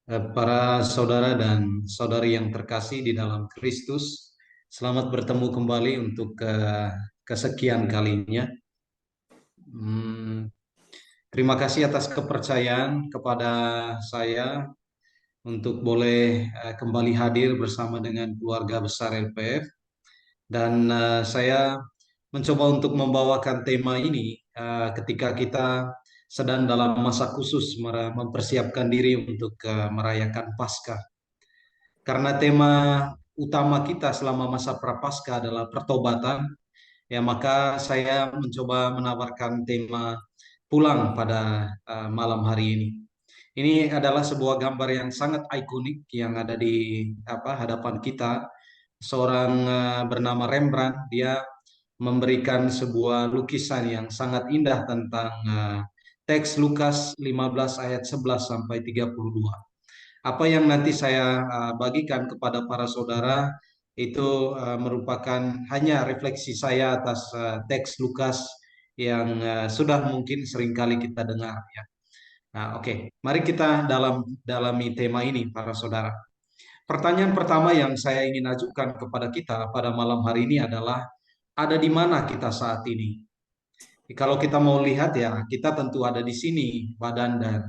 Para saudara dan saudari yang terkasih di dalam Kristus, selamat bertemu kembali untuk kesekian kalinya. Hmm, Terima kasih atas kepercayaan kepada saya untuk boleh kembali hadir bersama dengan keluarga besar LPF, dan saya mencoba untuk membawakan tema ini ketika kita sedang dalam masa khusus mempersiapkan diri untuk merayakan Paskah. Karena tema utama kita selama masa Prapaskah adalah pertobatan, ya maka saya mencoba menawarkan tema pulang pada malam hari ini. Ini adalah sebuah gambar yang sangat ikonik yang ada di hadapan kita. Seorang bernama Rembrandt, dia memberikan sebuah lukisan yang sangat indah tentang teks Lukas 15 ayat 11 sampai 32. Apa yang nanti saya bagikan kepada para saudara itu merupakan hanya refleksi saya atas teks Lukas yang sudah mungkin seringkali kita dengar ya. Nah, oke. Mari kita dalami tema ini para saudara. Pertanyaan pertama yang saya ingin ajukan kepada kita pada malam hari ini adalah ada di mana kita saat ini? Kalau kita mau lihat ya, kita tentu ada di sini, badan dan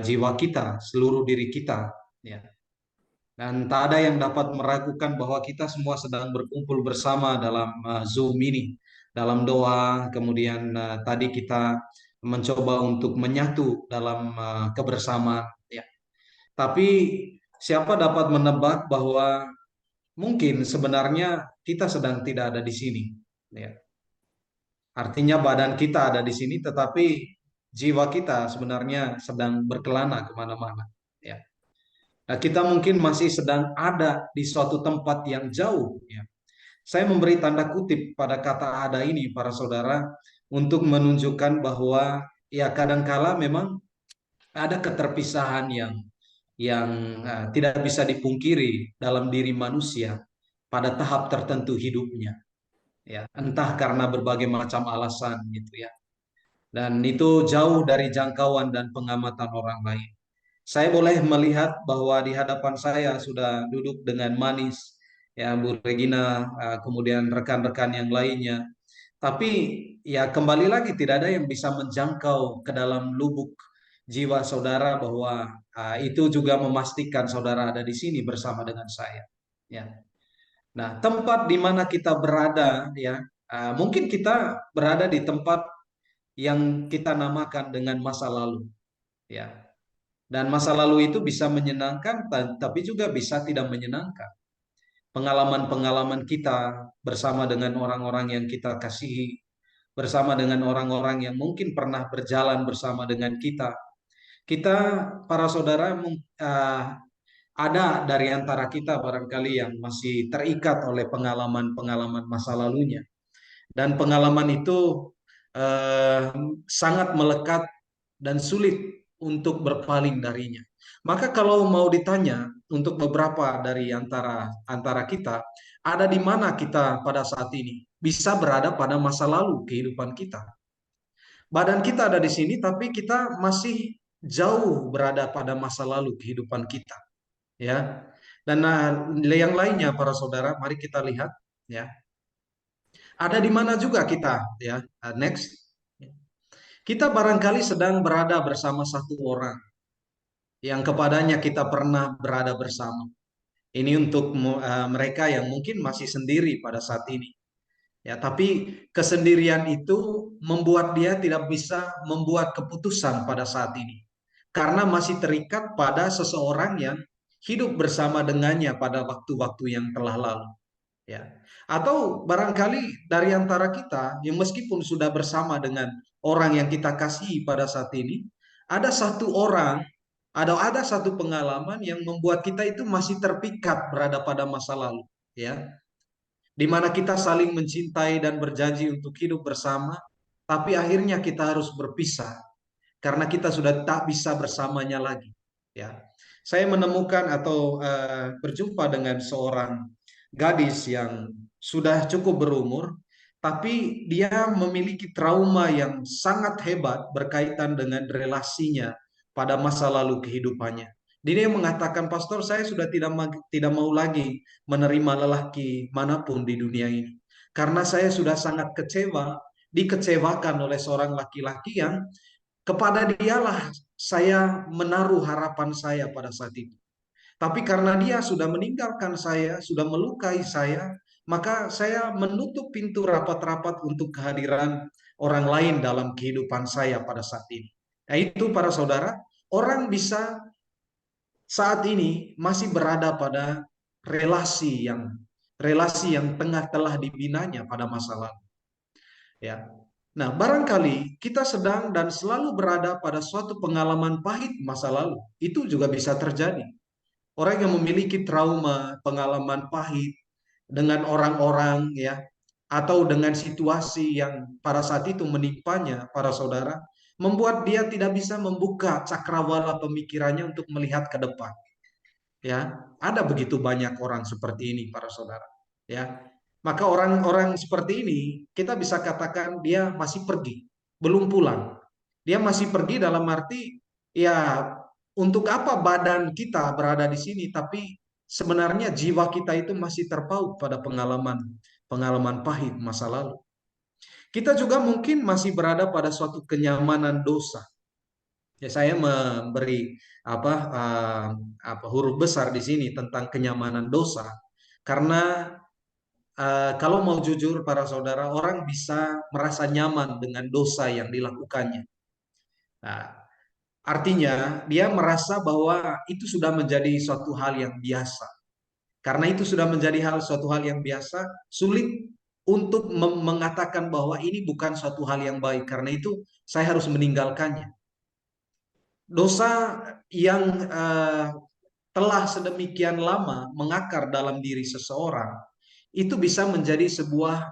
jiwa kita, seluruh diri kita ya. Dan tak ada yang dapat meragukan bahwa kita semua sedang berkumpul bersama dalam Zoom ini, dalam doa. Kemudian tadi kita mencoba untuk menyatu dalam kebersamaan. Ya. Tapi siapa dapat menebak bahwa mungkin sebenarnya kita sedang tidak ada di sini. Ya. Artinya badan kita ada di sini, tetapi jiwa kita sebenarnya sedang berkelana kemana-mana. Ya. Nah, kita mungkin masih sedang ada di suatu tempat yang jauh. Ya. Saya memberi tanda kutip pada kata ada ini, para saudara, untuk menunjukkan bahwa ya kadangkala memang ada keterpisahan yang tidak bisa dipungkiri dalam diri manusia pada tahap tertentu hidupnya. Ya, entah karena berbagai macam alasan gitu ya. Dan itu jauh dari jangkauan dan pengamatan orang lain. Saya boleh melihat bahwa di hadapan saya sudah duduk dengan Manis, ya Bu Regina, kemudian rekan-rekan yang lainnya. Tapi ya kembali lagi tidak ada yang bisa menjangkau ke dalam lubuk jiwa saudara bahwa itu juga memastikan saudara ada di sini bersama dengan saya. Ya. Nah, tempat di mana kita berada, ya, mungkin kita berada di tempat yang kita namakan dengan masa lalu, ya. Dan masa lalu itu bisa menyenangkan, tapi juga bisa tidak menyenangkan. Pengalaman-pengalaman kita bersama dengan orang-orang yang kita kasihi, bersama dengan orang-orang yang mungkin pernah berjalan bersama dengan kita. Kita, para saudara, ada dari antara kita barangkali yang masih terikat oleh pengalaman-pengalaman masa lalunya. Dan pengalaman itu eh, sangat melekat dan sulit untuk berpaling darinya. Maka kalau mau ditanya untuk beberapa dari antara antara kita, ada di mana kita pada saat ini? Bisa berada pada masa lalu kehidupan kita. Badan kita ada di sini, tapi kita masih jauh berada pada masa lalu kehidupan kita. Ya, dan yang lainnya para saudara, mari kita lihat. Ya, ada di mana juga kita? Ya, next. Kita barangkali sedang berada bersama satu orang yang kepadanya kita pernah berada bersama. Ini untuk mereka yang mungkin masih sendiri pada saat ini. Ya, tapi kesendirian itu membuat dia tidak bisa membuat keputusan pada saat ini. Karena masih terikat pada seseorang yang hidup bersama dengannya pada waktu-waktu yang telah lalu. Ya. Atau barangkali dari antara kita yang meskipun sudah bersama dengan orang yang kita kasihi pada saat ini, ada satu orang, ada satu pengalaman yang membuat kita itu masih terpikat berada pada masa lalu, ya. Di mana kita saling mencintai dan berjanji untuk hidup bersama, tapi akhirnya kita harus berpisah karena kita sudah tak bisa bersamanya lagi, ya. Saya menemukan atau berjumpa dengan seorang gadis yang sudah cukup berumur, tapi dia memiliki trauma yang sangat hebat berkaitan dengan relasinya pada masa lalu kehidupannya. Dia mengatakan, "Pastor, saya sudah tidak mau lagi menerima lelaki manapun di dunia ini. Karena saya sudah sangat kecewa, dikecewakan oleh seorang laki-laki yang kepada dialah saya menaruh harapan saya pada saat itu. Tapi karena dia sudah meninggalkan saya, sudah melukai saya, maka saya menutup pintu rapat-rapat untuk kehadiran orang lain dalam kehidupan saya pada saat ini." Nah, itu para saudara, orang bisa saat ini masih berada pada relasi yang tengah telah dibinanya pada masa lalu, ya. Nah, barangkali kita sedang dan selalu berada pada suatu pengalaman pahit masa lalu. Itu juga bisa terjadi. Orang yang memiliki trauma, pengalaman pahit dengan orang-orang, ya, atau dengan situasi yang pada saat itu menimpanya, para saudara, membuat dia tidak bisa membuka cakrawala pemikirannya untuk melihat ke depan. Ya, ada begitu banyak orang seperti ini, para saudara. Ya, maka orang-orang seperti ini kita bisa katakan dia masih pergi, belum pulang. Dia masih pergi dalam arti, ya, untuk apa badan kita berada di sini, tapi sebenarnya jiwa kita itu masih terpaut pada pengalaman pahit masa lalu. Kita juga mungkin masih berada pada suatu kenyamanan dosa. Ya, saya memberi huruf besar di sini tentang kenyamanan dosa, karena kalau mau jujur para saudara, orang bisa merasa nyaman dengan dosa yang dilakukannya. Nah, artinya dia merasa bahwa itu sudah menjadi suatu hal yang biasa. Karena itu sudah menjadi suatu hal yang biasa, sulit untuk mengatakan bahwa ini bukan suatu hal yang baik. Karena itu saya harus meninggalkannya. Dosa yang telah sedemikian lama mengakar dalam diri seseorang, itu bisa menjadi sebuah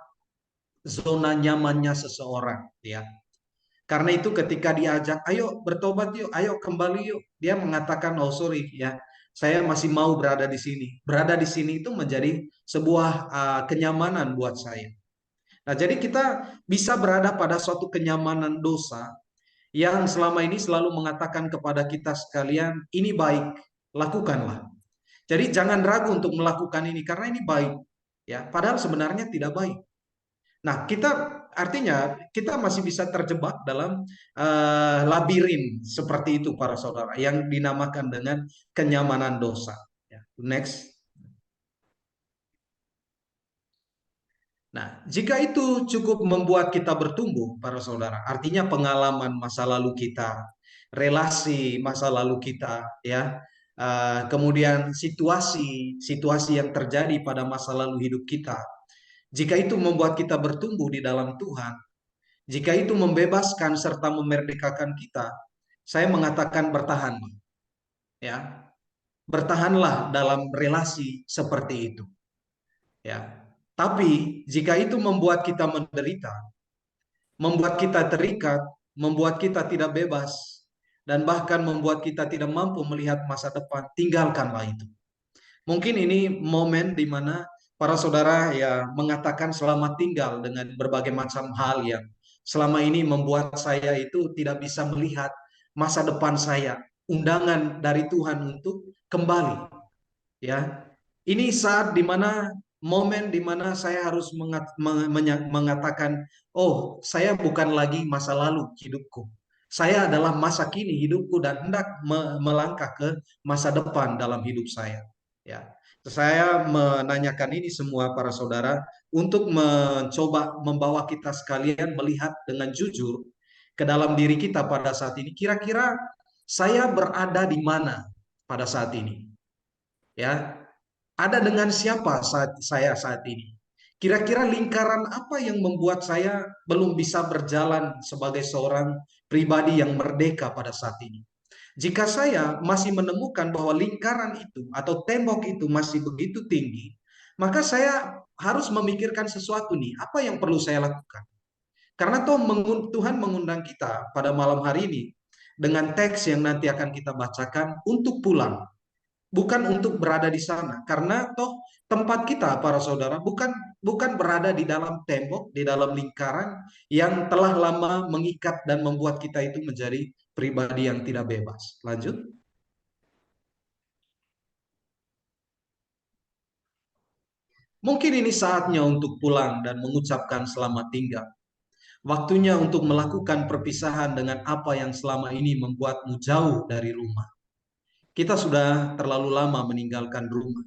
zona nyamannya seseorang, ya. Karena itu ketika diajak, "Ayo bertobat yuk, ayo kembali yuk," dia mengatakan, "Oh sorry ya, saya masih mau berada di sini." Berada di sini itu menjadi sebuah kenyamanan buat saya. Nah, jadi kita bisa berada pada suatu kenyamanan dosa yang selama ini selalu mengatakan kepada kita sekalian, "Ini baik, lakukanlah." Jadi jangan ragu untuk melakukan ini karena ini baik, ya. Padahal sebenarnya tidak baik. Nah, artinya kita masih bisa terjebak dalam labirin seperti itu para saudara yang dinamakan dengan kenyamanan dosa. Ya, next. Nah, jika itu cukup membuat kita bertumbuh, para saudara, artinya pengalaman masa lalu kita, relasi masa lalu kita, ya, kemudian situasi yang terjadi pada masa lalu hidup kita. Jika itu membuat kita bertumbuh di dalam Tuhan, jika itu membebaskan serta memerdekakan kita, saya mengatakan bertahan, ya, bertahanlah dalam relasi seperti itu, ya. Tapi jika itu membuat kita menderita, membuat kita terikat, membuat kita tidak bebas, dan bahkan membuat kita tidak mampu melihat masa depan, tinggalkanlah itu. Mungkin ini momen di mana para saudara ya mengatakan selamat tinggal dengan berbagai macam hal yang selama ini membuat saya itu tidak bisa melihat masa depan saya. Undangan dari Tuhan untuk kembali, ya. Ini saat dimana momen dimana saya harus mengatakan, "Oh, saya bukan lagi masa lalu hidupku. Saya adalah masa kini hidupku dan hendak melangkah ke masa depan dalam hidup saya." Ya, saya menanyakan ini semua para saudara untuk mencoba membawa kita sekalian melihat dengan jujur ke dalam diri kita pada saat ini. Kira-kira saya berada di mana pada saat ini? Ya, ada dengan siapa saat ini? Kira-kira lingkaran apa yang membuat saya belum bisa berjalan sebagai seorang pribadi yang merdeka pada saat ini? Jika saya masih menemukan bahwa lingkaran itu atau tembok itu masih begitu tinggi, maka saya harus memikirkan sesuatu nih, apa yang perlu saya lakukan? Karena Tuhan mengundang kita pada malam hari ini dengan teks yang nanti akan kita bacakan untuk pulang, bukan untuk berada di sana, karena tempat kita para saudara bukan bukan berada di dalam tembok, di dalam lingkaran yang telah lama mengikat dan membuat kita itu menjadi pribadi yang tidak bebas. Lanjut. Mungkin ini saatnya untuk pulang dan mengucapkan selamat tinggal. Waktunya untuk melakukan perpisahan dengan apa yang selama ini membuatmu jauh dari rumah. Kita sudah terlalu lama meninggalkan rumah.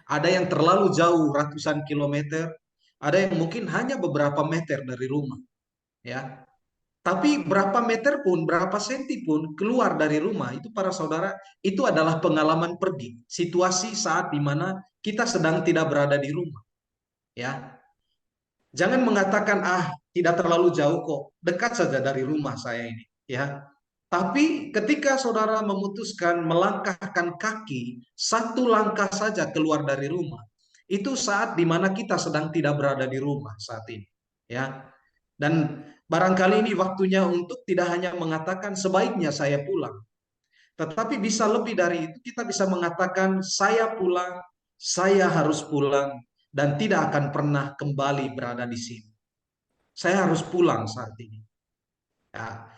Ada yang terlalu jauh ratusan kilometer, ada yang mungkin hanya beberapa meter dari rumah, ya. Tapi berapa meter pun, berapa senti pun keluar dari rumah itu para saudara, itu adalah pengalaman pergi. Situasi saat dimana kita sedang tidak berada di rumah, ya. Jangan mengatakan tidak terlalu jauh kok, dekat saja dari rumah saya ini, ya. Tapi ketika saudara memutuskan melangkahkan kaki satu langkah saja keluar dari rumah, itu saat dimana kita sedang tidak berada di rumah saat ini, ya. Dan barangkali ini waktunya untuk tidak hanya mengatakan sebaiknya saya pulang, tetapi bisa lebih dari itu, kita bisa mengatakan saya pulang, saya harus pulang, dan tidak akan pernah kembali berada di sini. Saya harus pulang saat ini. Ya,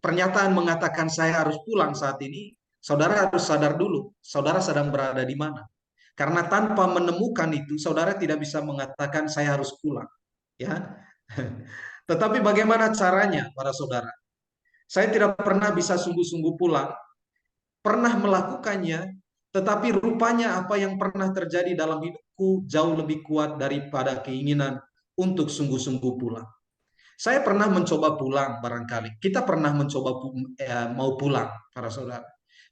pernyataan mengatakan saya harus pulang saat ini, saudara harus sadar dulu, saudara sedang berada di mana. Karena tanpa menemukan itu, saudara tidak bisa mengatakan saya harus pulang. Ya, tetapi bagaimana caranya, para saudara? Saya tidak pernah bisa sungguh-sungguh pulang, pernah melakukannya, tetapi rupanya apa yang pernah terjadi dalam hidupku jauh lebih kuat daripada keinginan untuk sungguh-sungguh pulang. Saya pernah mencoba pulang barangkali. Kita pernah mencoba mau pulang, para saudara.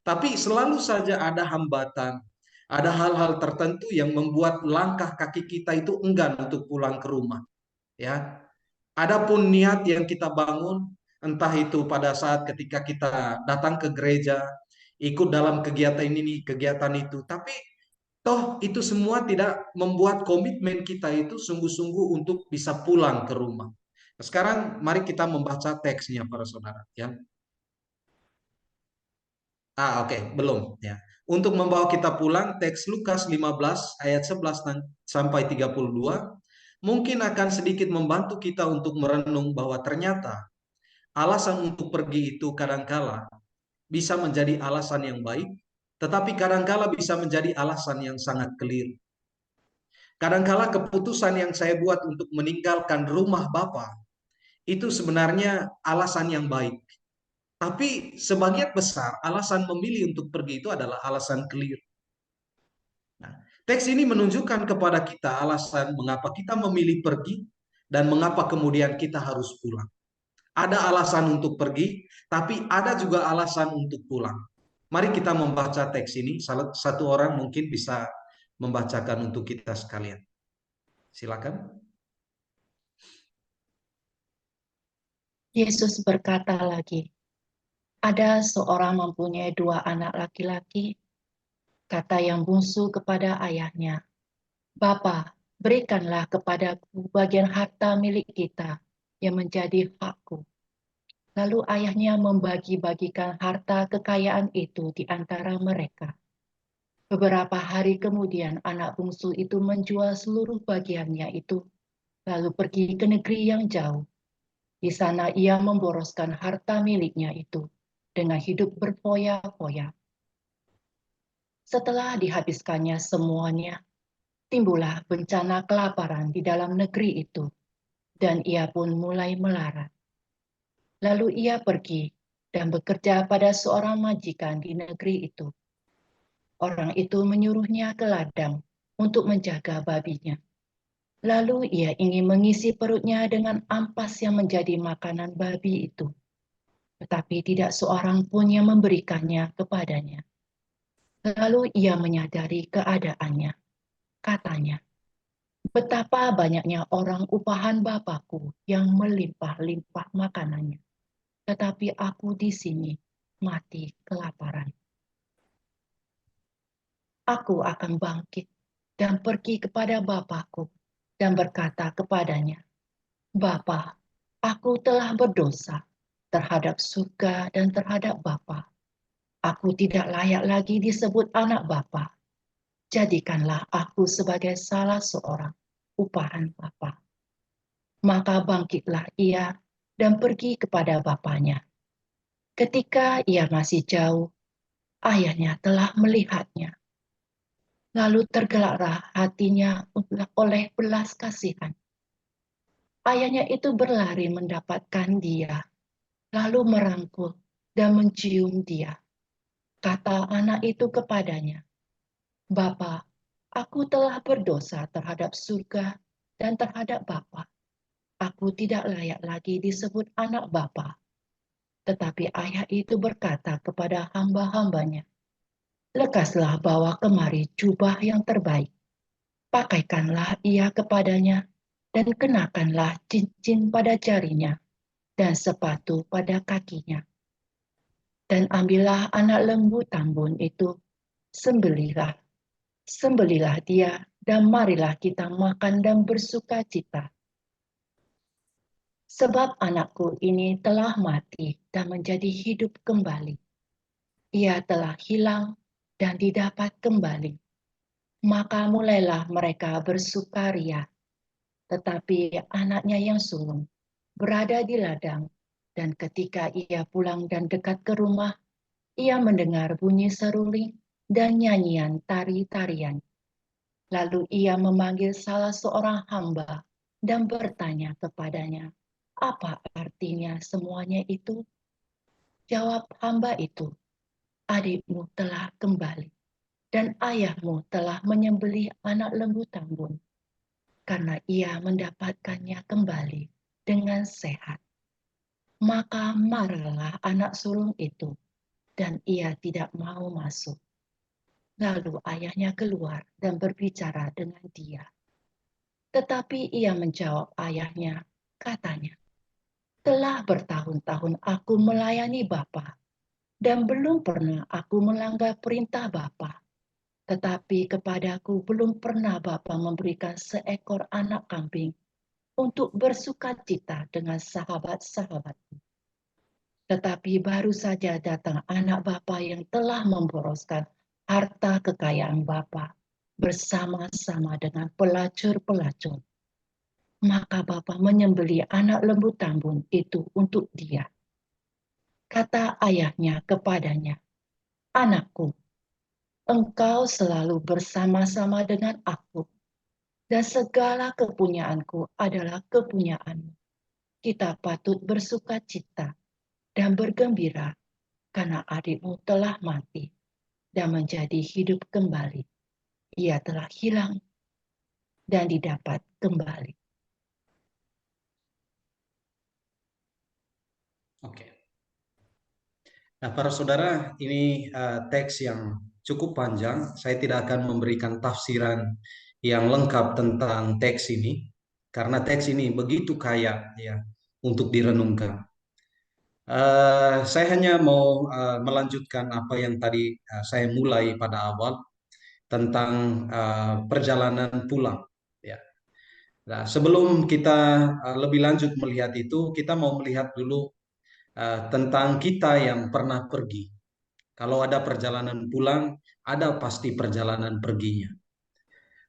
Tapi selalu saja ada hambatan, ada hal-hal tertentu yang membuat langkah kaki kita itu enggan untuk pulang ke rumah. Ya, adapun niat yang kita bangun, entah itu pada saat ketika kita datang ke gereja, ikut dalam kegiatan ini, kegiatan itu, tapi toh itu semua tidak membuat komitmen kita itu sungguh-sungguh untuk bisa pulang ke rumah. Sekarang mari kita membaca teksnya para saudara, ya. Oke, belum, ya. Untuk membawa kita pulang, teks Lukas 15 ayat 11 sampai 32 mungkin akan sedikit membantu kita untuk merenung bahwa ternyata alasan untuk pergi itu kadangkala bisa menjadi alasan yang baik, tetapi kadangkala bisa menjadi alasan yang sangat keliru. Kadangkala keputusan yang saya buat untuk meninggalkan rumah Bapa itu sebenarnya alasan yang baik. Tapi sebagian besar alasan memilih untuk pergi itu adalah alasan keliru. Nah, teks ini menunjukkan kepada kita alasan mengapa kita memilih pergi dan mengapa kemudian kita harus pulang. Ada alasan untuk pergi, tapi ada juga alasan untuk pulang. Mari kita membaca teks ini. Satu orang mungkin bisa membacakan untuk kita sekalian. Silakan. Yesus berkata lagi, ada seorang mempunyai 2 anak laki-laki. Kata yang bungsu kepada ayahnya, Bapa, berikanlah kepadaku bagian harta milik kita yang menjadi hakku. Lalu ayahnya membagi-bagikan harta kekayaan itu di antara mereka. Beberapa hari kemudian anak bungsu itu menjual seluruh bagiannya itu, lalu pergi ke negeri yang jauh. Di sana ia memboroskan harta miliknya itu dengan hidup berfoya-foya. Setelah dihabiskannya semuanya, timbullah bencana kelaparan di dalam negeri itu, dan ia pun mulai melarat. Lalu ia pergi dan bekerja pada seorang majikan di negeri itu. Orang itu menyuruhnya ke ladang untuk menjaga babinya. Lalu ia ingin mengisi perutnya dengan ampas yang menjadi makanan babi itu. Tetapi tidak seorang pun yang memberikannya kepadanya. Lalu ia menyadari keadaannya. Katanya, betapa banyaknya orang upahan Bapakku yang melimpah-limpah makanannya. Tetapi aku di sini mati kelaparan. Aku akan bangkit dan pergi kepada Bapakku dan berkata kepadanya, Bapa, aku telah berdosa terhadap surga dan terhadap Bapa. Aku tidak layak lagi disebut anak Bapa. Jadikanlah aku sebagai salah seorang upahan Bapa. Maka bangkitlah ia dan pergi kepada bapaknya. Ketika ia masih jauh, ayahnya telah melihatnya. Lalu tergeraklah hatinya oleh belas kasihan. Ayahnya itu berlari mendapatkan dia, lalu merangkul dan mencium dia. Kata anak itu kepadanya, "Bapa, aku telah berdosa terhadap surga dan terhadap Bapa. Aku tidak layak lagi disebut anak Bapa." Tetapi ayah itu berkata kepada hamba-hambanya, "Lekaslah bawa kemari jubah yang terbaik. Pakaikanlah ia kepadanya dan kenakanlah cincin pada jarinya dan sepatu pada kakinya. Dan ambillah anak lembu tambun itu, sembelihlah, sembelilah dia, dan marilah kita makan dan bersuka cita. Sebab anakku ini telah mati dan menjadi hidup kembali. Ia telah hilang dan didapat kembali." Maka mulailah mereka bersukaria. Tetapi anaknya yang sulung berada di ladang, dan ketika ia pulang dan dekat ke rumah, ia mendengar bunyi seruling dan nyanyian tari-tarian. Lalu ia memanggil salah seorang hamba dan bertanya kepadanya, "Apa artinya semuanya itu?" Jawab hamba itu, "Adikmu telah kembali, dan ayahmu telah menyembelih anak lembu tambun, karena ia mendapatkannya kembali dengan sehat." Maka marahlah anak sulung itu, dan ia tidak mau masuk. Lalu ayahnya keluar dan berbicara dengan dia. Tetapi ia menjawab ayahnya, katanya, "Telah bertahun-tahun aku melayani Bapa, dan belum pernah aku melanggar perintah Bapa. Tetapi kepadaku belum pernah Bapa memberikan seekor anak kambing untuk bersuka cita dengan sahabat-sahabatku. Tetapi baru saja datang anak Bapa yang telah memboroskan harta kekayaan Bapa bersama-sama dengan pelacur-pelacur. Maka Bapa menyembelih anak lembu tambun itu untuk dia." Kata ayahnya kepadanya, "Anakku, engkau selalu bersama-sama dengan aku, dan segala kepunyaanku adalah kepunyaanmu. Kita patut bersuka cita dan bergembira karena adikmu telah mati dan menjadi hidup kembali. Ia telah hilang dan didapat kembali." Oke. Nah, para saudara, ini teks yang cukup panjang. Saya tidak akan memberikan tafsiran yang lengkap tentang teks ini, karena teks ini begitu kaya ya untuk direnungkan. Saya hanya mau melanjutkan apa yang tadi saya mulai pada awal tentang perjalanan pulang. Ya. Nah, sebelum kita lebih lanjut melihat itu, kita mau melihat dulu tentang kita yang pernah pergi. Kalau ada perjalanan pulang, ada pasti perjalanan perginya.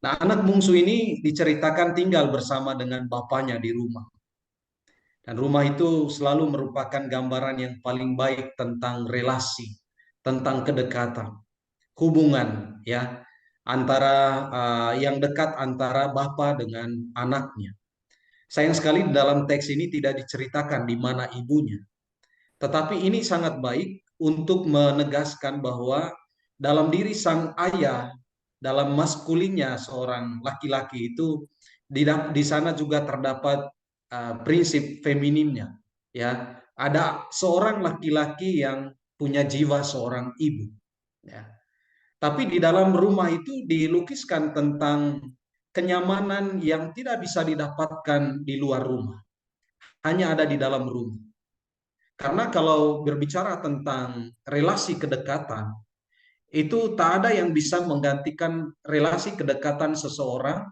Nah, anak bungsu ini diceritakan tinggal bersama dengan bapaknya di rumah. Dan rumah itu selalu merupakan gambaran yang paling baik tentang relasi, tentang kedekatan, hubungan ya antara yang dekat antara bapak dengan anaknya. Sayang sekali dalam teks ini tidak diceritakan di mana ibunya. Tetapi ini sangat baik untuk menegaskan bahwa dalam diri sang ayah, dalam maskulinnya seorang laki-laki itu di sana juga terdapat prinsip femininnya. Ya, ada seorang laki-laki yang punya jiwa seorang ibu. Ya. Tapi di dalam rumah itu dilukiskan tentang kenyamanan yang tidak bisa didapatkan di luar rumah, hanya ada di dalam rumah. Karena kalau berbicara tentang relasi kedekatan, itu tak ada yang bisa menggantikan relasi kedekatan seseorang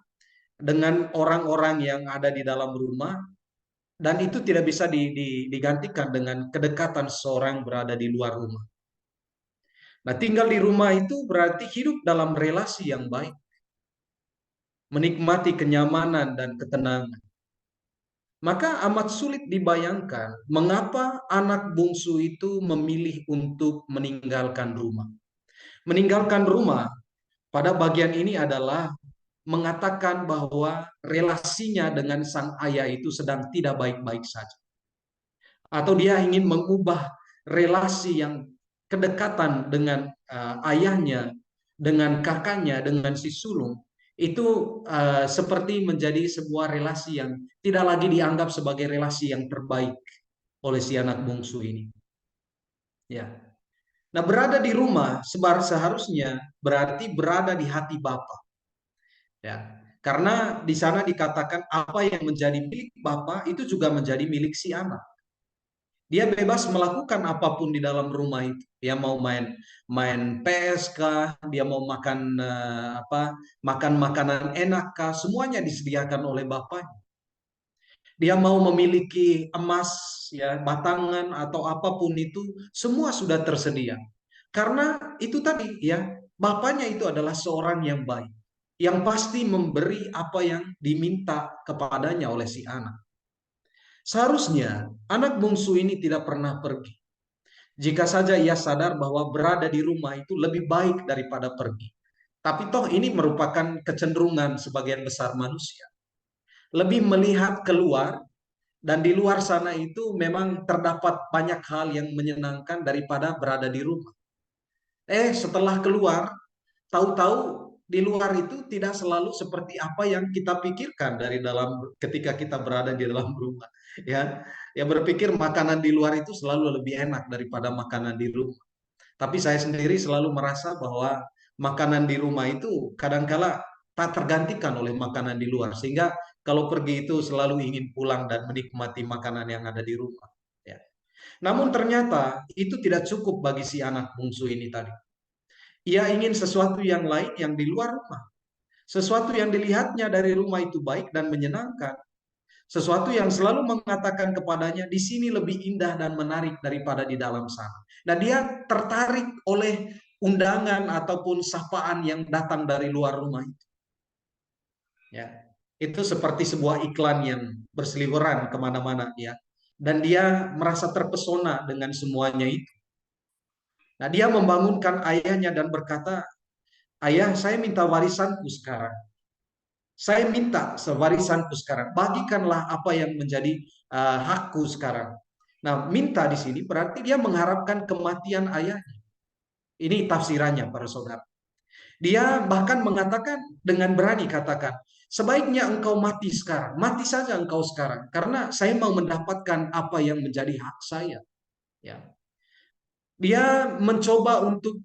dengan orang-orang yang ada di dalam rumah, dan itu tidak bisa digantikan dengan kedekatan seseorang berada di luar rumah. Nah, tinggal di rumah itu berarti hidup dalam relasi yang baik, menikmati kenyamanan dan ketenangan. Maka amat sulit dibayangkan mengapa anak bungsu itu memilih untuk meninggalkan rumah. Meninggalkan rumah pada bagian ini adalah mengatakan bahwa relasinya dengan sang ayah itu sedang tidak baik-baik saja. Atau dia ingin mengubah relasi yang kedekatan dengan ayahnya, dengan kakaknya, dengan si sulung, itu seperti menjadi sebuah relasi yang tidak lagi dianggap sebagai relasi yang terbaik oleh si anak bungsu ini. Ya. Nah, berada di rumah seharusnya berarti berada di hati Bapa. Ya. Karena di sana dikatakan apa yang menjadi milik Bapa itu juga menjadi milik si anak. Dia bebas melakukan apapun di dalam rumah itu. Dia mau main PS kah, dia mau makan makan makanan enak kah, semuanya disediakan oleh bapaknya. Dia mau memiliki emas, ya, batangan atau apapun itu, semua sudah tersedia. Karena itu tadi, ya, bapaknya itu adalah seorang yang baik, yang pasti memberi apa yang diminta kepadanya oleh si anak. Seharusnya anak bungsu ini tidak pernah pergi. Jika saja ia sadar bahwa berada di rumah itu lebih baik daripada pergi. Tapi toh ini merupakan kecenderungan sebagian besar manusia. Lebih melihat keluar, dan di luar sana itu memang terdapat banyak hal yang menyenangkan daripada berada di rumah. Setelah keluar, tahu-tahu di luar itu tidak selalu seperti apa yang kita pikirkan dari dalam ketika kita berada di dalam rumah. Ya, ya berpikir makanan di luar itu selalu lebih enak daripada makanan di rumah. Tapi saya sendiri selalu merasa bahwa makanan di rumah itu kadangkala tak tergantikan oleh makanan di luar. Sehingga kalau pergi itu selalu ingin pulang dan menikmati makanan yang ada di rumah. Ya. Namun ternyata itu tidak cukup bagi si anak bungsu ini tadi. Ia ingin sesuatu yang lain yang di luar rumah. Sesuatu yang dilihatnya dari rumah itu baik dan menyenangkan. Sesuatu yang selalu mengatakan kepadanya, di sini lebih indah dan menarik daripada di dalam sana. Dan dia tertarik oleh undangan ataupun sapaan yang datang dari luar rumah itu. Ya, itu seperti sebuah iklan yang berseliweran kemana-mana, ya. Dan dia merasa terpesona dengan semuanya itu. Nah, dia membangunkan ayahnya dan berkata, ayah, saya minta warisanku sekarang. Saya minta sewarisanku sekarang. Bagikanlah apa yang menjadi hakku sekarang. Nah, minta di sini berarti dia mengharapkan kematian ayahnya. Ini tafsirannya para saudara. Dia bahkan mengatakan dengan berani katakan, sebaiknya engkau mati sekarang. Mati saja engkau sekarang karena saya mau mendapatkan apa yang menjadi hak saya. Ya. Dia mencoba untuk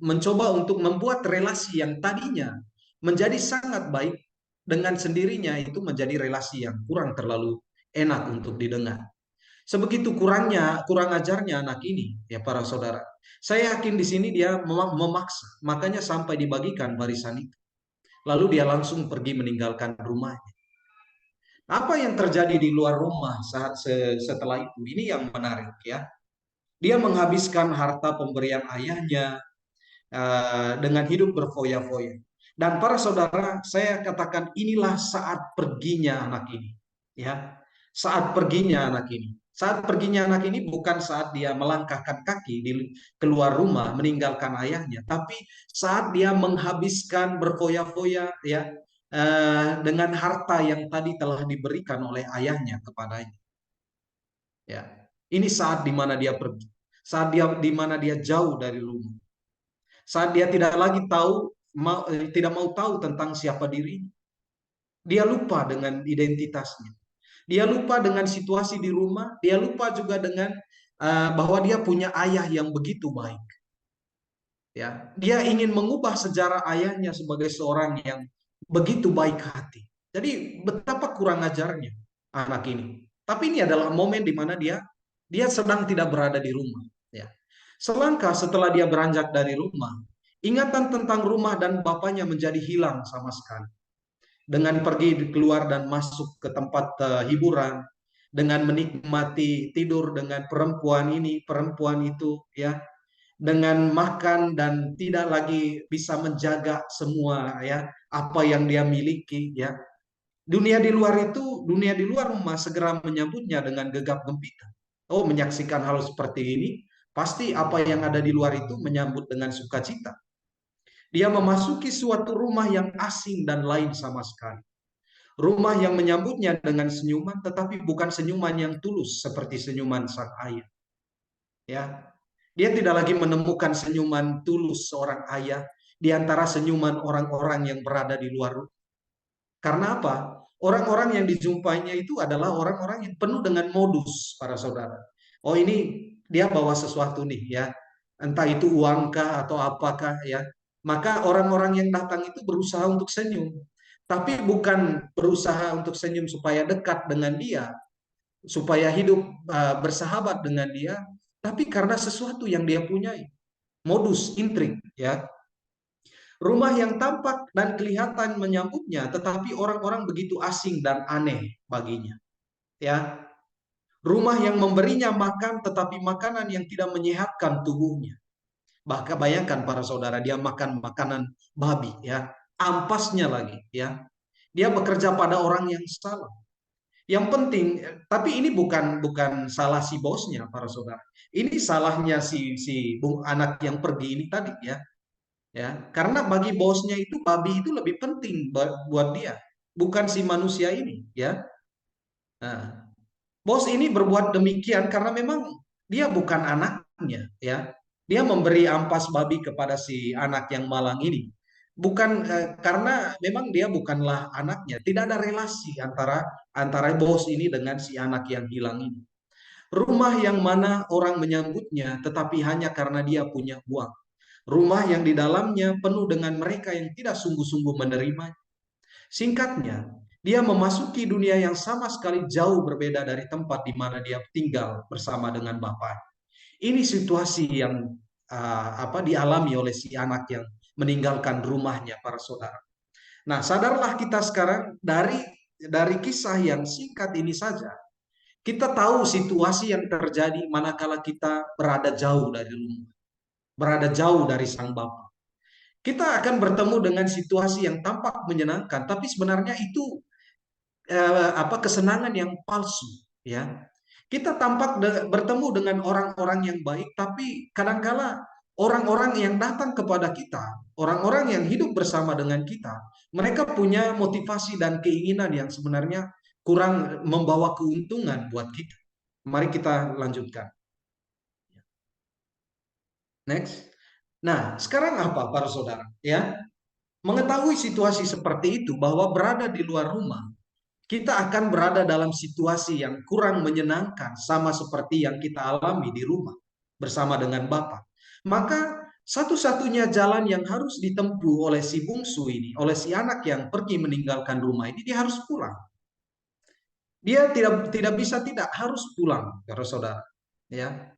mencoba untuk membuat relasi yang tadinya menjadi sangat baik dengan sendirinya itu menjadi relasi yang kurang terlalu enak untuk didengar. Sebegitu kurang ajarnya anak ini, ya para saudara. Saya yakin di sini dia memaksa, makanya sampai dibagikan warisan itu. Lalu dia langsung pergi meninggalkan rumahnya. Apa yang terjadi di luar rumah setelah itu? Ini yang menarik, ya. Dia menghabiskan harta pemberian ayahnya, dengan hidup berfoya-foya. Dan para saudara, saya katakan inilah saat perginya anak ini. Ya, saat perginya anak ini. Saat perginya anak ini bukan saat dia melangkahkan kaki di keluar rumah meninggalkan ayahnya, tapi saat dia menghabiskan berfoya-foya, ya, dengan harta yang tadi telah diberikan oleh ayahnya kepadanya. Ya, ini saat di mana dia pergi, saat di mana dia jauh dari rumah. Saat dia tidak lagi tidak mau tahu tentang siapa dirinya. Dia lupa dengan identitasnya. Dia lupa dengan situasi di rumah. Dia lupa juga dengan bahwa dia punya ayah yang begitu baik. Ya, dia ingin mengubah sejarah ayahnya sebagai seorang yang begitu baik hati. Jadi betapa kurang ajarnya anak ini. Tapi ini adalah momen di mana dia sedang tidak berada di rumah. Ya. Selangkah setelah dia beranjak dari rumah, ingatan tentang rumah dan bapaknya menjadi hilang sama sekali. Dengan pergi keluar dan masuk ke tempat hiburan, dengan menikmati tidur dengan perempuan ini, perempuan itu, ya, dengan makan dan tidak lagi bisa menjaga semua, ya, apa yang dia miliki, ya. Dunia di luar itu, dunia di luar rumah segera menyambutnya dengan gegap gempita. Oh, menyaksikan hal seperti ini, Pasti apa yang ada di luar itu menyambut dengan sukacita. Dia memasuki suatu rumah yang asing dan lain sama sekali. Rumah yang menyambutnya dengan senyuman, tetapi bukan senyuman yang tulus seperti senyuman sang ayah. Ya, dia tidak lagi menemukan senyuman tulus seorang ayah di antara senyuman orang-orang yang berada di luar. Karena apa? Orang-orang yang dijumpainya itu adalah orang-orang yang penuh dengan modus, para saudara. Oh, ini dia bawa sesuatu nih ya, entah itu uangkah atau apakah ya. Maka orang-orang yang datang itu berusaha untuk senyum, tapi bukan berusaha untuk senyum supaya dekat dengan dia, supaya hidup bersahabat dengan dia, tapi karena sesuatu yang dia punyai, modus, intrik ya. Rumah yang tampak dan kelihatan menyambutnya, tetapi orang-orang begitu asing dan aneh baginya. Ya, rumah yang memberinya makan, tetapi makanan yang tidak menyehatkan tubuhnya. Bahkan bayangkan para saudara, dia makan makanan babi, ya, ampasnya lagi, ya. Dia bekerja pada orang yang salah. Yang penting, tapi ini bukan bukan salah si bosnya, para saudara. Ini salahnya si bung anak yang pergi ini tadi, ya. Ya, karena bagi bosnya itu babi itu lebih penting buat dia, bukan si manusia ini, ya. Nah, bos ini berbuat demikian karena memang dia bukan anaknya, ya. Dia memberi ampas babi kepada si anak yang malang ini. Bukan karena memang dia bukanlah anaknya, tidak ada relasi antara antara bos ini dengan si anak yang hilang ini. Rumah yang mana orang menyambutnya tetapi hanya karena dia punya uang. Rumah yang di dalamnya penuh dengan mereka yang tidak sungguh-sungguh menerima. Singkatnya, dia memasuki dunia yang sama sekali jauh berbeda dari tempat di mana dia tinggal bersama dengan Bapa. Ini situasi yang dialami oleh si anak yang meninggalkan rumahnya, para saudara. Nah, sadarlah kita sekarang dari kisah yang singkat ini saja, kita tahu situasi yang terjadi manakala kita berada jauh dari rumah, berada jauh dari sang Bapa. Kita akan bertemu dengan situasi yang tampak menyenangkan, tapi sebenarnya itu kesenangan yang palsu, ya. Kita tampak bertemu dengan orang-orang yang baik, tapi kadangkala orang-orang yang datang kepada kita, orang-orang yang hidup bersama dengan kita, mereka punya motivasi dan keinginan yang sebenarnya kurang membawa keuntungan buat kita. Mari kita lanjutkan. Next. Nah, sekarang apa, para saudara? Ya, mengetahui situasi seperti itu, bahwa berada di luar rumah, kita akan berada dalam situasi yang kurang menyenangkan, sama seperti yang kita alami di rumah bersama dengan Bapa. Maka satu-satunya jalan yang harus ditempuh oleh si bungsu ini, oleh si anak yang pergi meninggalkan rumah ini, dia harus pulang. Dia tidak bisa tidak harus pulang, saudara. Ya.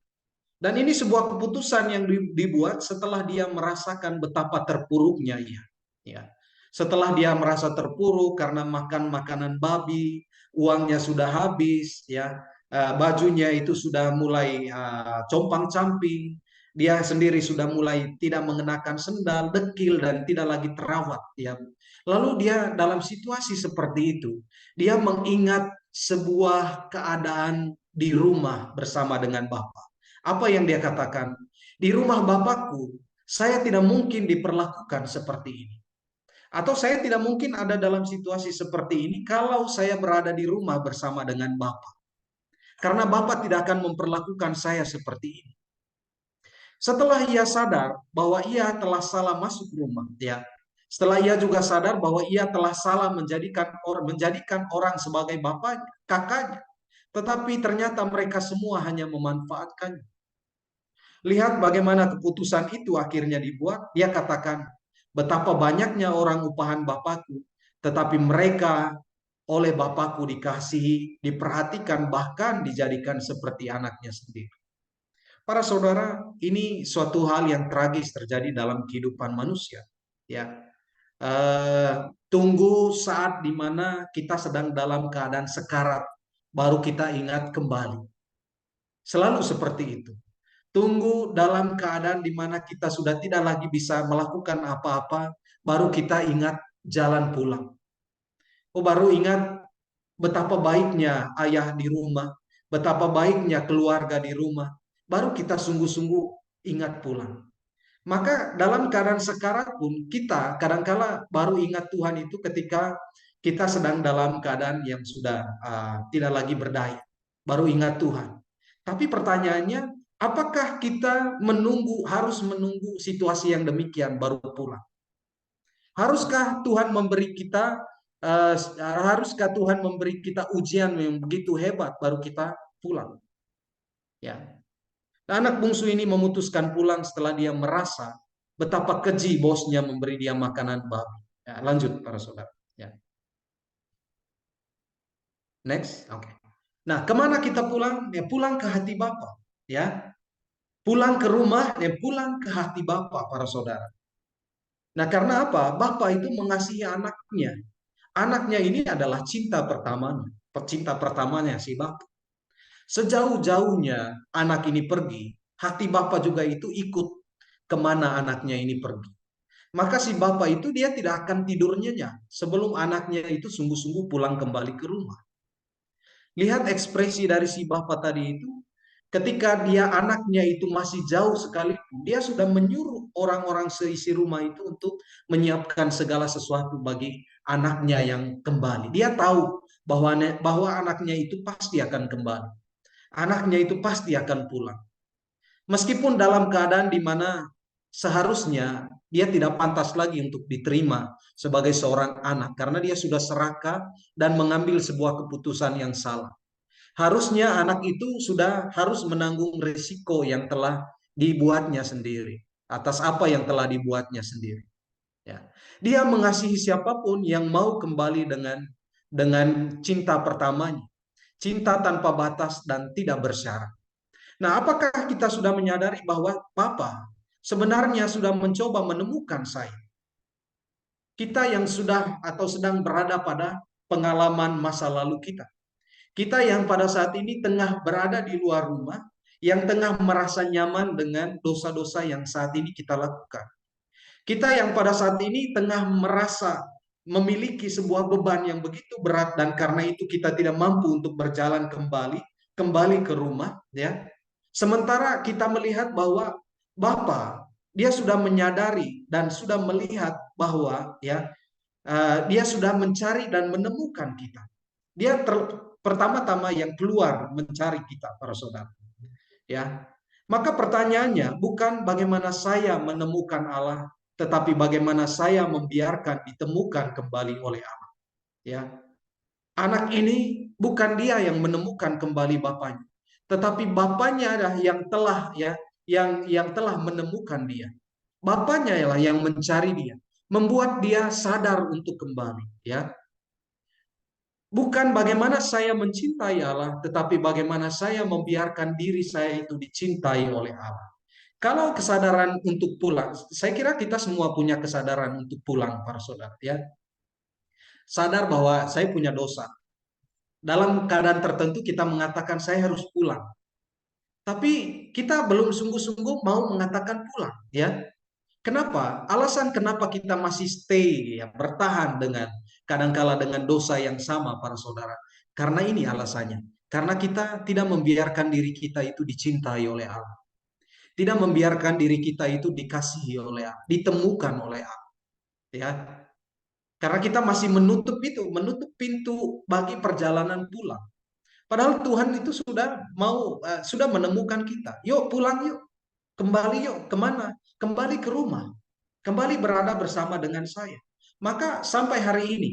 Dan ini sebuah keputusan yang dibuat setelah dia merasakan betapa terpuruknya ia. Ya. Setelah dia merasa terpuruk karena makan makanan babi, uangnya sudah habis, ya, bajunya itu sudah mulai compang-camping, dia sendiri sudah mulai tidak mengenakan sendal, dekil dan tidak lagi terawat. Ya. Lalu dia dalam situasi seperti itu, dia mengingat sebuah keadaan di rumah bersama dengan Bapa. Apa yang dia katakan? Di rumah Bapakku, saya tidak mungkin diperlakukan seperti ini. Atau saya tidak mungkin ada dalam situasi seperti ini kalau saya berada di rumah bersama dengan Bapa. Karena Bapa tidak akan memperlakukan saya seperti ini. Setelah ia sadar bahwa ia telah salah masuk rumah, ya. Setelah ia juga sadar bahwa ia telah salah menjadikan orang sebagai bapaknya, kakaknya. Tetapi ternyata mereka semua hanya memanfaatkannya. Lihat bagaimana keputusan itu akhirnya dibuat. Dia katakan, betapa banyaknya orang upahan Bapakku, tetapi mereka oleh Bapakku dikasihi, diperhatikan, bahkan dijadikan seperti anaknya sendiri. Para saudara, ini suatu hal yang tragis terjadi dalam kehidupan manusia. Ya, tunggu saat dimana kita sedang dalam keadaan sekarat, baru kita ingat kembali. Selalu seperti itu. Tunggu dalam keadaan di mana kita sudah tidak lagi bisa melakukan apa-apa, baru kita ingat jalan pulang. Oh, baru ingat betapa baiknya ayah di rumah, betapa baiknya keluarga di rumah, baru kita sungguh-sungguh ingat pulang. Maka dalam keadaan sekarat pun kita kadangkala baru ingat Tuhan itu ketika kita sedang dalam keadaan yang sudah tidak lagi berdaya. Baru ingat Tuhan. Tapi pertanyaannya, apakah kita harus menunggu situasi yang demikian baru pulang? Haruskah Tuhan memberi kita ujian yang begitu hebat baru kita pulang? Ya. Anak bungsu ini memutuskan pulang setelah dia merasa betapa keji bosnya memberi dia makanan babi. Ya, lanjut para saudara. Ya. Next, oke. Nah, kemana kita pulang? Ya, pulang ke hati Bapa. Ya, pulang ke rumah, ya, pulang ke hati Bapa para saudara. Nah, karena apa? Bapa itu mengasihi anaknya. Anaknya ini adalah cinta pertamanya. Cinta pertamanya si Bapa. Sejauh-jauhnya anak ini pergi, hati Bapa juga itu ikut kemana anaknya ini pergi. Maka si bapak itu dia tidak akan tidur nyenyak sebelum anaknya itu sungguh-sungguh pulang kembali ke rumah. Lihat ekspresi dari si bapak tadi itu, ketika dia anaknya itu masih jauh sekalipun, dia sudah menyuruh orang-orang seisi rumah itu untuk menyiapkan segala sesuatu bagi anaknya yang kembali. Dia tahu bahwa anaknya itu pasti akan kembali. Anaknya itu pasti akan pulang. Meskipun dalam keadaan di mana seharusnya dia tidak pantas lagi untuk diterima sebagai seorang anak karena dia sudah serakah dan mengambil sebuah keputusan yang salah. Harusnya anak itu sudah harus menanggung risiko yang telah dibuatnya sendiri atas apa yang telah dibuatnya sendiri. Ya. Dia mengasihi siapapun yang mau kembali dengan cinta pertamanya, cinta tanpa batas dan tidak bersyarat. Nah, apakah kita sudah menyadari bahwa Bapa sebenarnya sudah mencoba menemukan saya? Kita yang sudah atau sedang berada pada pengalaman masa lalu kita. Kita yang pada saat ini tengah berada di luar rumah, yang tengah merasa nyaman dengan dosa-dosa yang saat ini kita lakukan. Kita yang pada saat ini tengah merasa memiliki sebuah beban yang begitu berat dan karena itu kita tidak mampu untuk berjalan kembali ke rumah, ya. Sementara kita melihat bahwa Bapa dia sudah menyadari dan sudah melihat bahwa ya dia sudah mencari dan menemukan kita. Dia pertama-tama yang keluar mencari kita para saudara. Ya. Maka pertanyaannya bukan bagaimana saya menemukan Allah, tetapi bagaimana saya membiarkan ditemukan kembali oleh Allah. Ya. Anak ini bukan dia yang menemukan kembali bapaknya, tetapi bapaknya adalah yang telah menemukan dia. Bapaknya ialah yang mencari dia, membuat dia sadar untuk kembali, ya. Bukan bagaimana saya mencintai Allah, tetapi bagaimana saya membiarkan diri saya itu dicintai oleh Allah. Kalau kesadaran untuk pulang, saya kira kita semua punya kesadaran untuk pulang, para saudara, ya. Sadar bahwa saya punya dosa. Dalam keadaan tertentu kita mengatakan saya harus pulang. Tapi kita belum sungguh-sungguh mau mengatakan pulang, ya. Kenapa? Alasan kenapa kita masih stay, ya, bertahan dengan kadangkala dengan dosa yang sama, para saudara. Karena ini alasannya. Karena kita tidak membiarkan diri kita itu dicintai oleh Allah. Tidak membiarkan diri kita itu dikasihi oleh Allah, ditemukan oleh Allah, ya. Karena kita masih menutup pintu bagi perjalanan pulang. Padahal Tuhan itu sudah menemukan kita. Yuk pulang yuk. Kembali yuk. Kemana? Kembali ke rumah. Kembali berada bersama dengan saya. Maka sampai hari ini,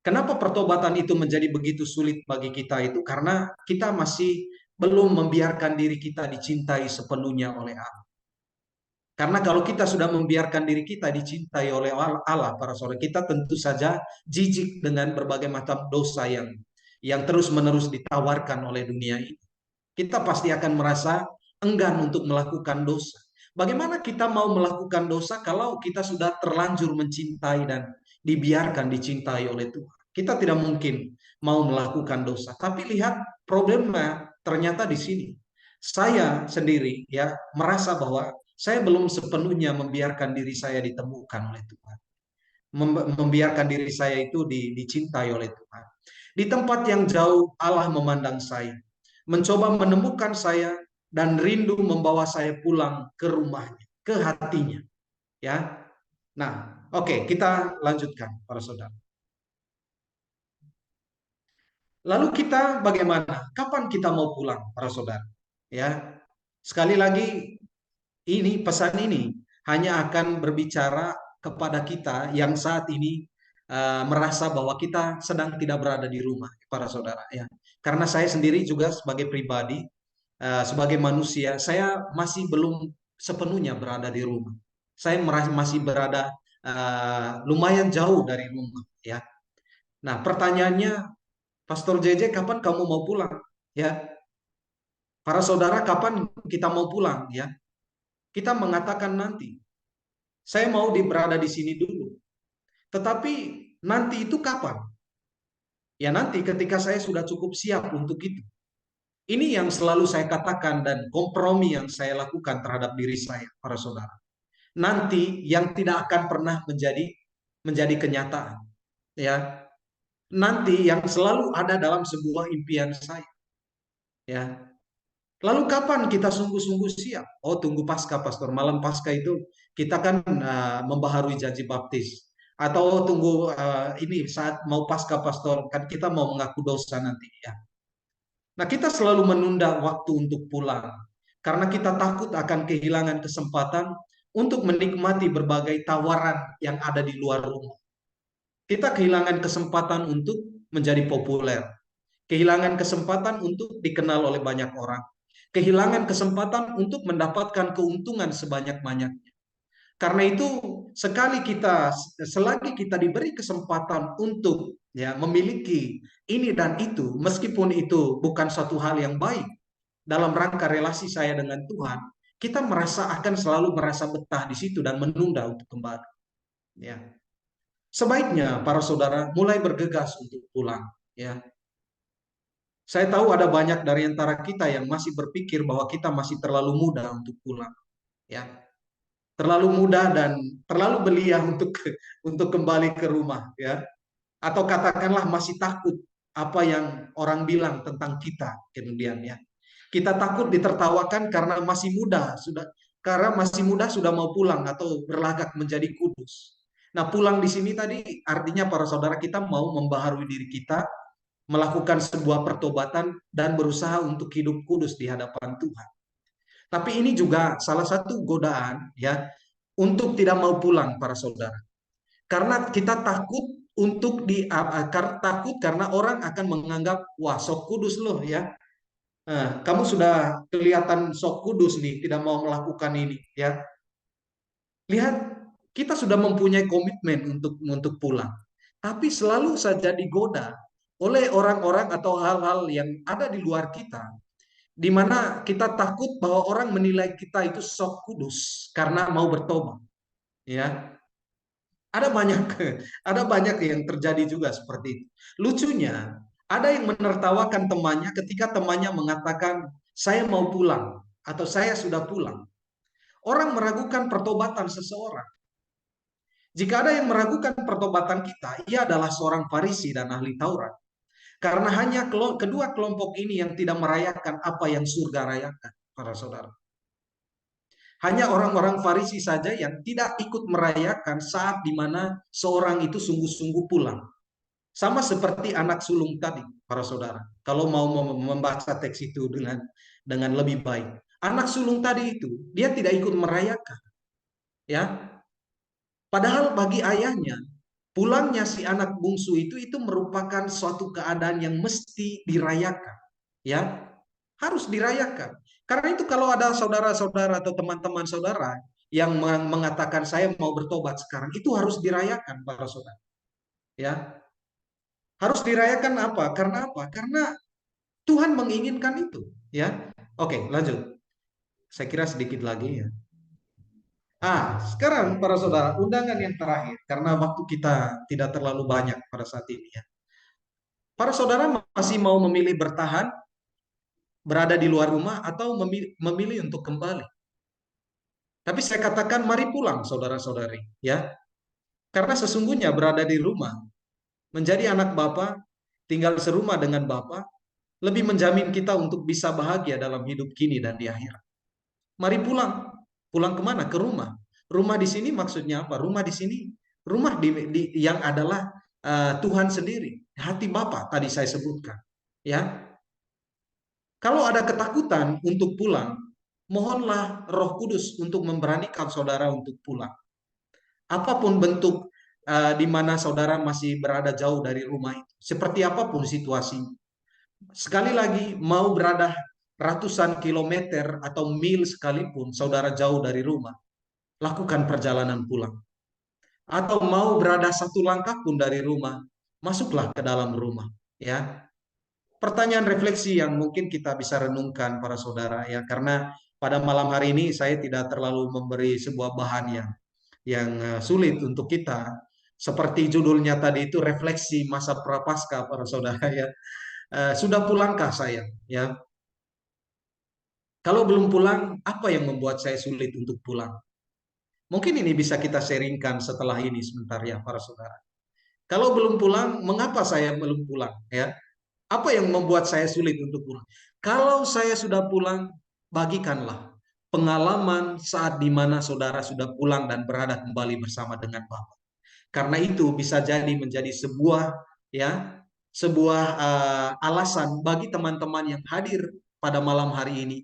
kenapa pertobatan itu menjadi begitu sulit bagi kita itu? Karena kita masih belum membiarkan diri kita dicintai sepenuhnya oleh Allah. Karena kalau kita sudah membiarkan diri kita dicintai oleh Allah, para saudara, kita tentu saja jijik dengan berbagai macam dosa yang terus-menerus ditawarkan oleh dunia ini. Kita pasti akan merasa enggan untuk melakukan dosa. Bagaimana kita mau melakukan dosa kalau kita sudah terlanjur mencintai dan dibiarkan dicintai oleh Tuhan? Kita tidak mungkin mau melakukan dosa. Tapi lihat problemnya ternyata di sini. Saya sendiri ya merasa bahwa saya belum sepenuhnya membiarkan diri saya ditemukan oleh Tuhan. Membiarkan diri saya itu dicintai oleh Tuhan. Di tempat yang jauh Allah memandang saya, mencoba menemukan saya dan rindu membawa saya pulang ke rumahnya, ke hatinya. Ya, nah, oke, kita lanjutkan, para saudara. Lalu kita bagaimana? Kapan kita mau pulang, para saudara? Ya, sekali lagi ini pesan ini hanya akan berbicara kepada kita yang saat ini merasa bahwa kita sedang tidak berada di rumah, para saudara. Ya, karena saya sendiri juga sebagai pribadi, sebagai manusia, saya masih belum sepenuhnya berada di rumah. Saya masih berada lumayan jauh dari rumah. Ya, nah pertanyaannya, Pastor JJ, kapan kamu mau pulang? Ya, para saudara, kapan kita mau pulang? Ya, kita mengatakan nanti. Saya mau berada di sini dulu. Tetapi nanti itu kapan? Ya nanti ketika saya sudah cukup siap untuk itu. Ini yang selalu saya katakan dan kompromi yang saya lakukan terhadap diri saya, para saudara. Nanti yang tidak akan pernah menjadi kenyataan. Ya, nanti yang selalu ada dalam sebuah impian saya. Ya, lalu kapan kita sungguh-sungguh siap? Oh, tunggu Paskah, Pastor. Malam Paskah itu kita kan membaharui janji baptis. Atau tunggu ini saat mau Paskah, Pastor, kan kita mau mengaku dosa nanti ya. Nah, kita selalu menunda waktu untuk pulang karena kita takut akan kehilangan kesempatan untuk menikmati berbagai tawaran yang ada di luar rumah. Kita kehilangan kesempatan untuk menjadi populer, kehilangan kesempatan untuk dikenal oleh banyak orang, kehilangan kesempatan untuk mendapatkan keuntungan sebanyak-banyaknya. Karena itu, selagi kita diberi kesempatan untuk ya memiliki ini dan itu, meskipun itu bukan satu hal yang baik dalam rangka relasi saya dengan Tuhan, kita akan selalu merasa betah di situ dan menunda untuk kembali. Ya, sebaiknya para saudara mulai bergegas untuk pulang. Ya, saya tahu ada banyak dari antara kita yang masih berpikir bahwa kita masih terlalu muda untuk pulang. Ya, terlalu muda dan terlalu belia untuk kembali ke rumah. Ya, atau katakanlah masih takut apa yang orang bilang tentang kita kemudian ya. Kita takut ditertawakan karena masih muda sudah mau pulang atau berlagak menjadi kudus. Nah, pulang di sini tadi artinya para saudara kita mau membaharui diri kita, melakukan sebuah pertobatan dan berusaha untuk hidup kudus di hadapan Tuhan. Tapi ini juga salah satu godaan ya untuk tidak mau pulang para saudara. Karena kita takut takut karena orang akan menganggap wah sok kudus loh ya. Nah, kamu sudah kelihatan sok kudus nih, tidak mau melakukan ini, ya. Lihat, kita sudah mempunyai komitmen untuk pulang, tapi selalu saja digoda oleh orang-orang atau hal-hal yang ada di luar kita, di mana kita takut bahwa orang menilai kita itu sok kudus karena mau bertobat, ya. Ada banyak, ada banyak yang terjadi juga seperti itu. Lucunya, ada yang menertawakan temannya ketika temannya mengatakan, saya mau pulang, atau saya sudah pulang. Orang meragukan pertobatan seseorang. Jika ada yang meragukan pertobatan kita, ia adalah seorang Farisi dan ahli Taurat. Karena hanya kedua kelompok ini yang tidak merayakan apa yang surga rayakan, para saudara. Hanya orang-orang Farisi saja yang tidak ikut merayakan saat di mana seorang itu sungguh-sungguh pulang. Sama seperti anak sulung tadi, para saudara. Kalau mau membaca teks itu dengan lebih baik. Anak sulung tadi itu, dia tidak ikut merayakan. Ya, padahal bagi ayahnya, pulangnya si anak bungsu itu merupakan suatu keadaan yang mesti dirayakan. Ya, harus dirayakan. Karena itu kalau ada saudara-saudara atau teman-teman saudara yang mengatakan saya mau bertobat sekarang, itu harus dirayakan para saudara. Ya, harus dirayakan apa? Karena apa? Karena Tuhan menginginkan itu. Ya, oke, lanjut. Saya kira sedikit lagi ya. Sekarang para saudara, undangan yang terakhir karena waktu kita tidak terlalu banyak pada saat ini ya. Para saudara masih mau memilih bertahan berada di luar rumah atau memilih untuk kembali? Tapi saya katakan mari pulang saudara-saudari ya. Karena sesungguhnya berada di rumah, menjadi anak Bapa, tinggal serumah dengan Bapa, lebih menjamin kita untuk bisa bahagia dalam hidup kini dan di akhirat. Mari pulang. Pulang kemana? Ke rumah. Rumah di sini maksudnya apa? Rumah di sini, rumah yang adalah Tuhan sendiri. Hati Bapa tadi saya sebutkan. Ya, kalau ada ketakutan untuk pulang, mohonlah Roh Kudus untuk memberanikan saudara untuk pulang. Apapun bentuk di mana saudara masih berada jauh dari rumah itu, seperti apapun situasi. Sekali lagi, mau berada ratusan kilometer atau mil sekalipun, saudara jauh dari rumah, lakukan perjalanan pulang. Atau mau berada satu langkah pun dari rumah, masuklah ke dalam rumah. Ya, pertanyaan refleksi yang mungkin kita bisa renungkan para saudara ya, karena pada malam hari ini saya tidak terlalu memberi sebuah bahan yang sulit untuk kita. Seperti judulnya tadi itu, refleksi masa prapaskah para saudara ya. Sudah pulangkah saya ya? Kalau belum pulang, apa yang membuat saya sulit untuk pulang? Mungkin ini bisa kita sharingkan setelah ini sebentar ya para saudara. Kalau belum pulang, mengapa saya belum pulang ya? Apa yang membuat saya sulit untuk pulang? Kalau saya sudah pulang, bagikanlah pengalaman saat di mana saudara sudah pulang dan berada kembali bersama dengan Bapa. Karena itu bisa jadi menjadi sebuah ya, sebuah alasan bagi teman-teman yang hadir pada malam hari ini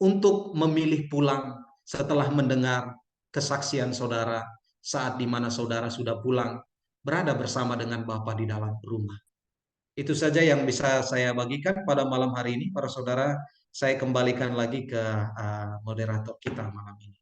untuk memilih pulang setelah mendengar kesaksian saudara saat di mana saudara sudah pulang berada bersama dengan Bapa di dalam rumah. Itu saja yang bisa saya bagikan pada malam hari ini, para saudara. Saya kembalikan lagi ke moderator kita malam ini.